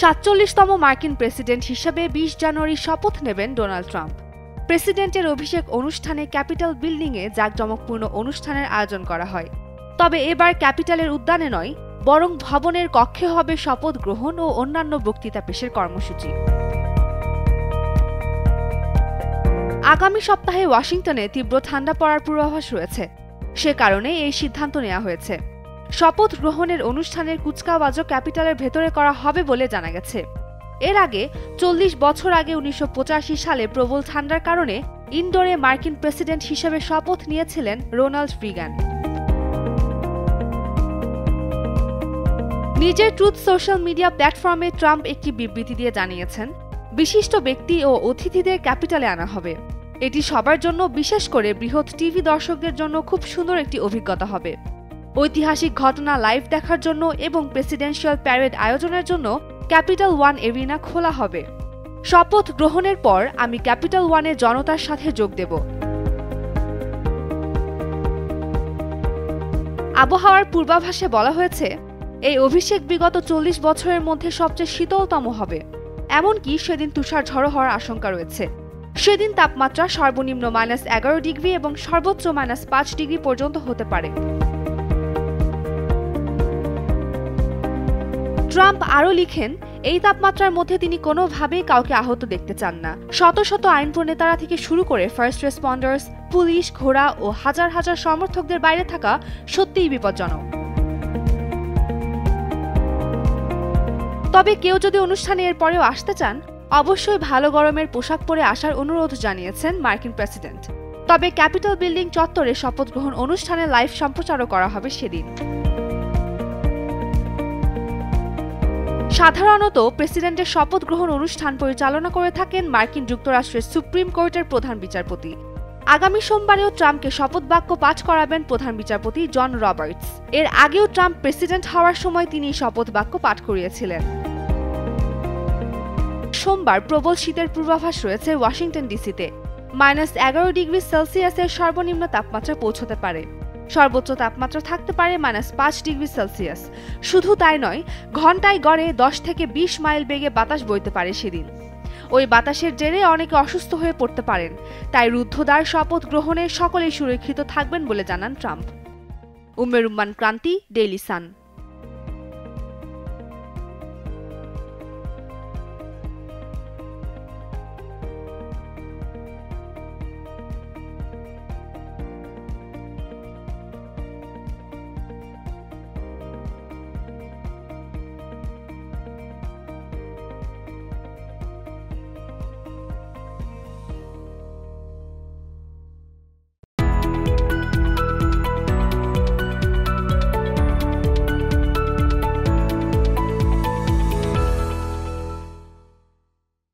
৪৭তম মার্কিন প্রেসিডেন্ট হিসেবে ২০ জানুয়ারি শপথ নেবেন ডোনাল্ড ট্রাম্প। প্রেসিডেন্টের অভিষেক অনুষ্ঠানে ক্যাপিটল বিল্ডিংয়ে জাঁকজমকপূর্ণ অনুষ্ঠানের আয়োজন করা হয়। তবে এবার ক্যাপিটলের উদ্যানে নয়, বরং ভবনের কক্ষে হবে শপথ গ্রহণ ও অন্যান্য বক্তৃতা পেশের কর্মসূচি। আগামী সপ্তাহে ওয়াশিংটনে তীব্র ঠান্ডা পড়ার পূর্বাভাস রয়েছে। সে কারণে এই সিদ্ধান্ত নেওয়া হয়েছে। শপথ গ্রহণের অনুষ্ঠানের কুচকাওয়াজও ক্যাপিটলের ভেতরে করা হবে বলে জানা গেছে। এর আগে ৪০ বছর আগে ১৯৮৫ সালে প্রবল ঠান্ডার কারণে ইনডোরে মার্কিন প্রেসিডেন্ট হিসেবে শপথ নিয়েছিলেন রোনাল্ড রিগান। নিজের ট্রুথ সোশ্যাল মিডিয়া প্ল্যাটফর্মে ট্রাম্প একটি বিবৃতি দিয়ে জানিয়েছেন, বিশিষ্ট ব্যক্তি ও অতিথিদের ক্যাপিটালে আনা হবে। এটি সবার জন্য, বিশেষ করে বৃহৎ টিভি দর্শকদের জন্য খুব সুন্দর একটি অভিজ্ঞতা হবে। ঐতিহাসিক ঘটনা লাইভ দেখার জন্য এবং প্রেসিডেন্সিয়াল প্যারেড আয়োজনের জন্য ক্যাপিটল ওয়ান এরিনা খোলা হবে। শপথ গ্রহণের পর আমি ক্যাপিটল ওয়ানে জনতার সাথে যোগ দেব। আবহাওয়ার পূর্বাভাসে বলা হয়েছে, এই অভিষেক বিগত ৪০ বছরের মধ্যে সবচেয়ে শীতলতম হবে। এমনকি সেদিন তুষার ঝড়ো হওয়ার আশঙ্কা রয়েছে। সেদিন তাপমাত্রা সর্বনিম্ন -11 ডিগ্রি এবং সর্বোচ্চ -5 ডিগ্রি পর্যন্ত হতে পারে। ট্রাম্প আরও লিখেন, এই তাপমাত্রার মধ্যে তিনি কোনোভাবেই কাউকে আহত দেখতে চান না। শত শত আইন প্রণেতারা থেকে শুরু করে ফার্স্ট রেসপন্ডার্স, পুলিশ, ঘোড়া ও হাজার হাজার সমর্থকদের বাইরে থাকা সত্যিই বিপজ্জনক। তবে কেউ যদি অনুষ্ঠানে এর পরেও আসতে চান, অবশ্যই ভালো গরমের পোশাক পরে আসার অনুরোধ জানিয়েছেন মার্কিন প্রেসিডেন্ট। তবে ক্যাপিটল বিল্ডিং চত্বরে শপথ গ্রহণ অনুষ্ঠানে লাইভ সম্প্রচারও করা হবে সেদিন। সাধারণত প্রেসিডেন্টের শপথ গ্রহণ অনুষ্ঠান পরিচালনা করে থাকেন মার্কিন যুক্তরাষ্ট্রের সুপ্রিম কোর্টের প্রধান বিচারপতি। আগামী সোমবারেও ট্রাম্পকে শপথ বাক্য পাঠ করাবেন প্রধান বিচারপতি জন রবার্টস। এর আগেও ট্রাম্প প্রেসিডেন্ট হওয়ার সময় তিনি শপথ বাক্য পাঠ করিয়েছিলেন। সোমবার প্রবল শীতের পূর্বাভাস রয়েছে ওয়াশিংটন ডিসিতে। -11 ডিগ্রি সেলসিয়াসের সর্বনিম্ন তাপমাত্রা পৌঁছতে পারে। সর্বোচ্চ তাপমাত্রা থাকতে পারে -5 ডিগ্রি সেলসিয়াস। শুধু তাই নয়, ঘন্টায় গড়ে 10 থেকে 20 মাইল বেগে বাতাস বইতে পারে সেদিন। ওই বাতাসের জেরে অনেকে অসুস্থ হয়ে পড়তে পারেন। তাই রুদ্ধদ্বার শপথ গ্রহণে সকলেই সুরক্ষিত থাকবেন বলে জানান ট্রাম্প। উম্মে রুম্মান ক্রান্তি, ডেইলি সান।